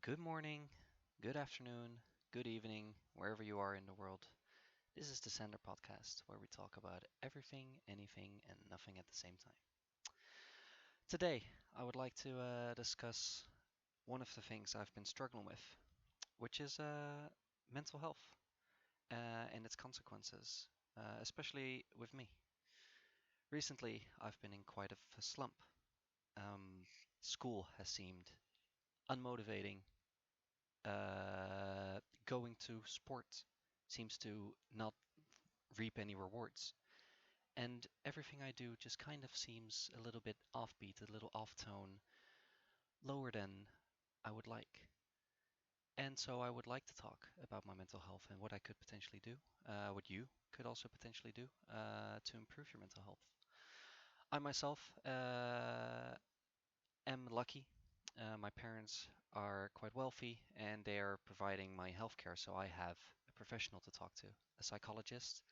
Good morning, good afternoon, good evening, wherever you are in the world. This is the Sender Podcast, where we talk about everything, anything, and nothing at the same time. Today, I would like to discuss one of the things I've been struggling with, which is mental health and its consequences, especially with me. Recently, I've been in quite a slump. Um, School has seemed unmotivating. Going to sport seems to not reap any rewards. And everything I do just kind of seems a little bit offbeat, a little off tone, lower than I would like. And so I would like to talk about my mental health and what I could potentially do, what you could also potentially do to improve your mental health. I myself am lucky. My parents are quite wealthy and they are providing my healthcare, so I have a professional to talk to, a psychologist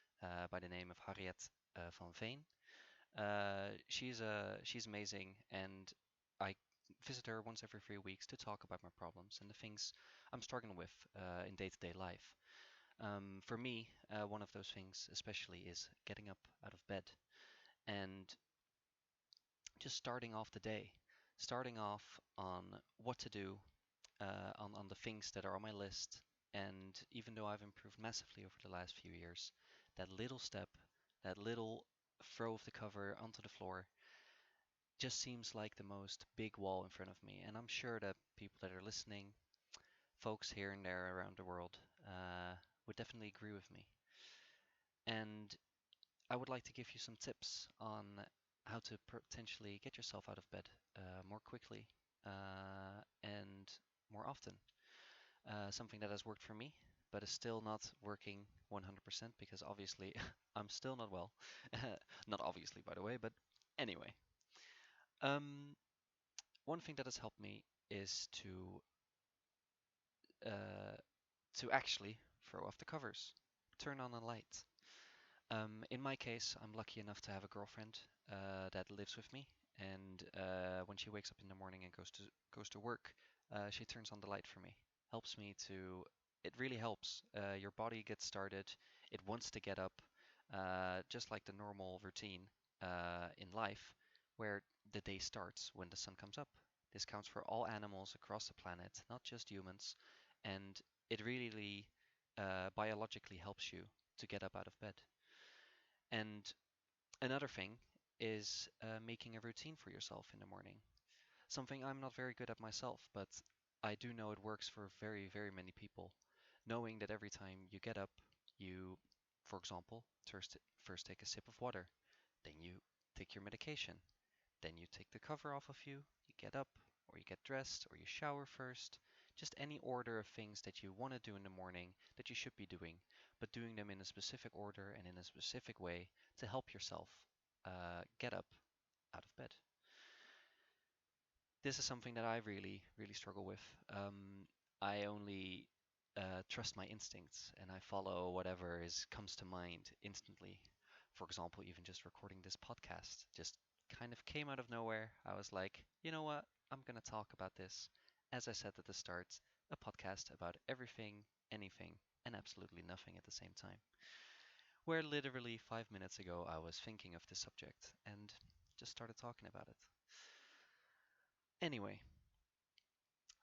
by the name of Harriet van Veen. She's amazing, and I visit her once every 3 weeks to talk about my problems and the things I'm struggling with in day-to-day life. For me, one of those things especially is getting up out of bed and just starting off the day, starting off on what to do, on the things that are on my list. And even though I've improved massively over the last few years, that little step, that little throw of the cover onto the floor just seems like the most big wall in front of me. And I'm sure that people that are listening, folks here and there around the world, would definitely agree with me. And I would like to give you some tips on how to potentially get yourself out of bed more quickly and more often. Something that has worked for me, but is still not working 100% because obviously I'm still not well. Not obviously, by the way, but anyway. Um, One thing that has helped me is uh, to actually throw off the covers, turn on a light. In my case, I'm lucky enough to have a girlfriend that lives with me, and when she wakes up in the morning and goes to work, she turns on the light for me. Helps me to. It really helps. Your body gets started. It wants to get up, just like the normal routine in life, where the day starts when the sun comes up. This counts for all animals across the planet, not just humans, and it really biologically helps you to get up out of bed. And another thing is making a routine for yourself in the morning. Something I'm not very good at myself, but I do know it works for very, very many people. Knowing that every time you get up, you, for example, first take a sip of water, then you take your medication, then you take the cover off of you get up, or you get dressed, or you shower first. Just any order of things that you want to do in the morning that you should be doing, but doing them in a specific order and in a specific way to help yourself get up out of bed. This is something that I really, really struggle with. I only trust my instincts and I follow whatever is comes to mind instantly. For example, even just recording this podcast just kind of came out of nowhere. I was like, you know what? I'm gonna talk about this. As I said at the start, a podcast about everything, anything, and absolutely nothing at the same time. Where literally 5 minutes ago I was thinking of this subject and just started talking about it. Anyway,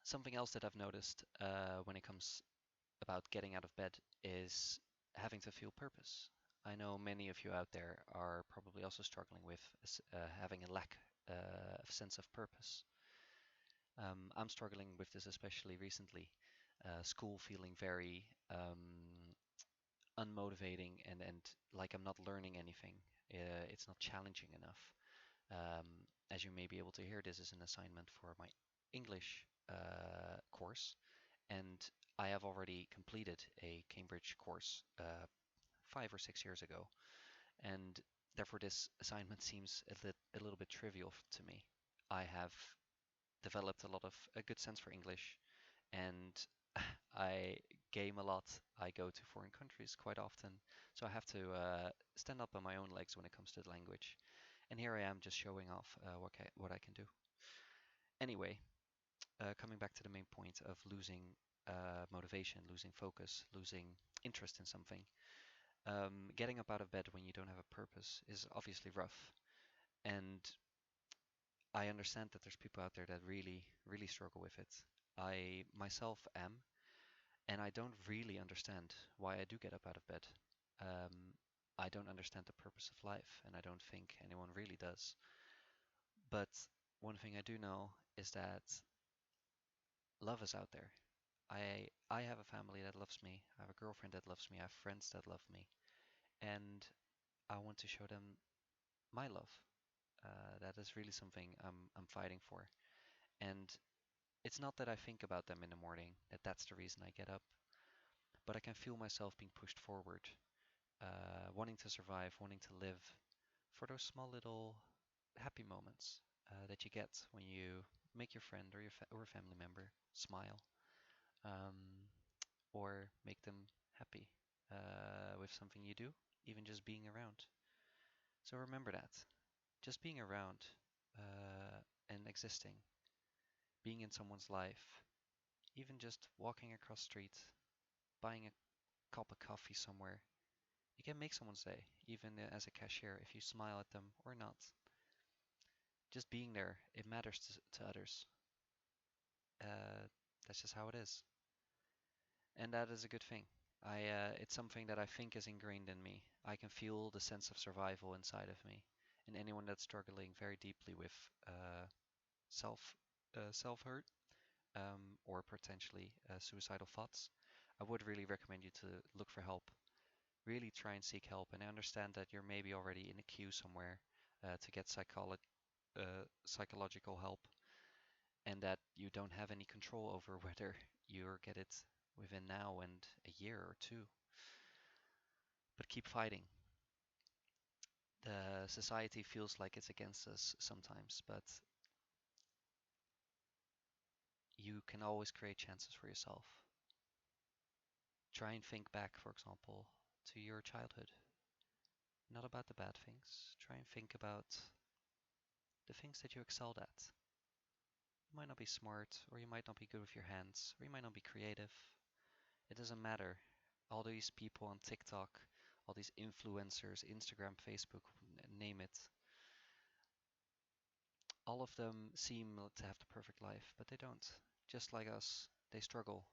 something else that I've noticed when it comes about getting out of bed is having to feel purpose. I know many of you out there are probably also struggling with having a lack of sense of purpose. I'm struggling with this especially recently. School feeling very unmotivating and like I'm not learning anything. It's not challenging enough. As you may be able to hear, this is an assignment for my English course, and I have already completed a Cambridge course 5 or 6 years ago, and therefore this assignment seems a little bit trivial to me. I have developed a good sense for English, and I game a lot. I go to foreign countries quite often, so I have to stand up on my own legs when it comes to the language. And here I am just showing off what I can do. Anyway, coming back to the main point of losing motivation, losing focus, losing interest in something. Getting up out of bed when you don't have a purpose is obviously rough. And I understand that there's people out there that really, really struggle with it. I myself am, and I don't really understand why I do get up out of bed. Um, I don't understand the purpose of life, and I don't think anyone really does. But one thing I do know is that love is out there. I have a family that loves me. I have a girlfriend that loves me. I have friends that love me, and I want to show them my love. That is really something I'm fighting for. And it's not that I think about them in the morning, that that's the reason I get up, but I can feel myself being pushed forward, wanting to survive, wanting to live for those small little happy moments that you get when you make your friend or or a family member smile, um, or make them happy with something you do, even just being around. So remember that. Just being around and existing, being in someone's life, even just walking across the street, buying a cup of coffee somewhere, you can make someone's day, even as a cashier, if you smile at them or not. Just being there, it matters to others. Uh, that's just how it is. And that is a good thing. It's something that I think is ingrained in me. I can feel the sense of survival inside of me. And anyone that's struggling very deeply with self self-hurt or potentially suicidal thoughts, I would really recommend you to look for help. Really try and seek help. And I understand that you're maybe already in a queue somewhere to get psychological help, and that you don't have any control over whether you'll get it within now and a year or two. But keep fighting. The society feels like it's against us sometimes, but you can always create chances for yourself. Try and think back, for example, to your childhood. Not about the bad things. Try and think about the things that you excelled at. You might not be smart, or you might not be good with your hands, or you might not be creative. It doesn't matter. All these people on TikTok, all these influencers, Instagram, Facebook, name it, all of them seem to have the perfect life, but they don't. Just like us, they struggle.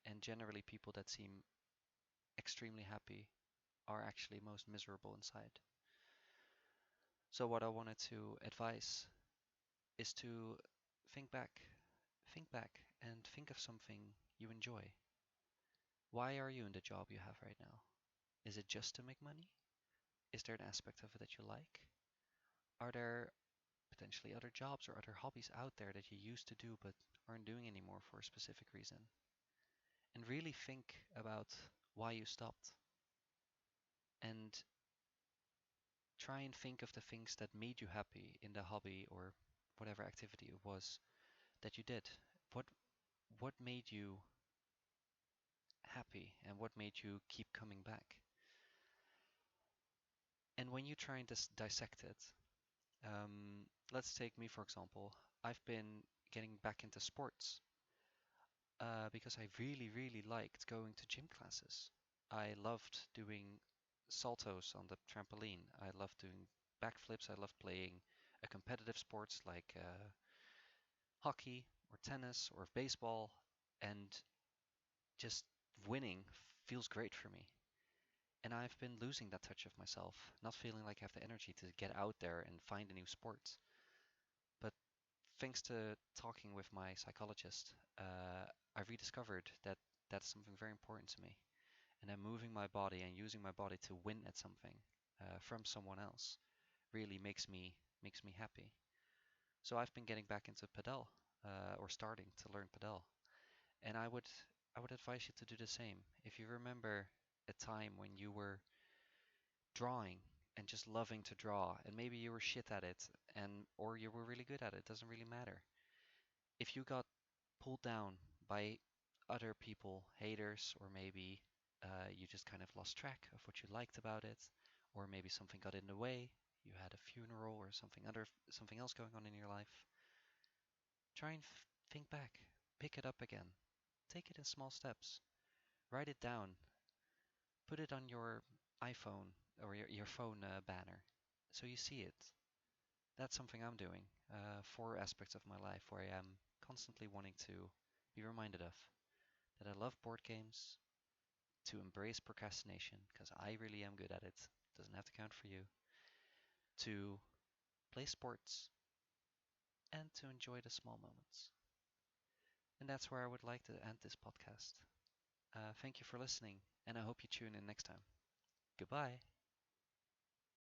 And generally, people that seem extremely happy are actually most miserable inside. So, what I wanted to advise is to think back, think back, and think of something you enjoy. Why are you in the job you have right now? Is it just to make money? Is there an aspect of it that you like? Are there potentially other jobs or other hobbies out there that you used to do but aren't doing anymore for a specific reason? And really think about why you stopped and try and think of the things that made you happy in the hobby or whatever activity it was that you did. What what made you happy and what made you keep coming back? And when you try and dissect it, let's take me for example. I've been getting back into sports because I really, really liked going to gym classes. I loved doing saltos on the trampoline. I loved doing backflips. I loved playing a competitive sports like hockey or tennis or baseball, and just winning feels great for me. And I've been losing that touch of myself, not feeling like I have the energy to get out there and find a new sport. But thanks to talking with my psychologist, I rediscovered that that's something very important to me. And then moving my body and using my body to win at something from someone else really makes me happy. So I've been getting back into padel or starting to learn padel, and I would advise you to do the same. If you remember a time when you were drawing and just loving to draw, and maybe you were shit at it, and or you were really good at it, doesn't really matter. If you got pulled down by other people, haters, or maybe you just kind of lost track of what you liked about it, or maybe something got in the way, you had a funeral or something else going on in your life, try and think back, pick it up again, take it in small steps, write it down, put it on your iPhone or your phone banner so you see it. That's something I'm doing for aspects of my life where I am constantly wanting to be reminded of that I love board games, to embrace procrastination because I really am good at it. Doesn't have to count for you. To play sports and to enjoy the small moments. And that's where I would like to end this podcast. Thank you for listening, and I hope you tune in next time. Goodbye.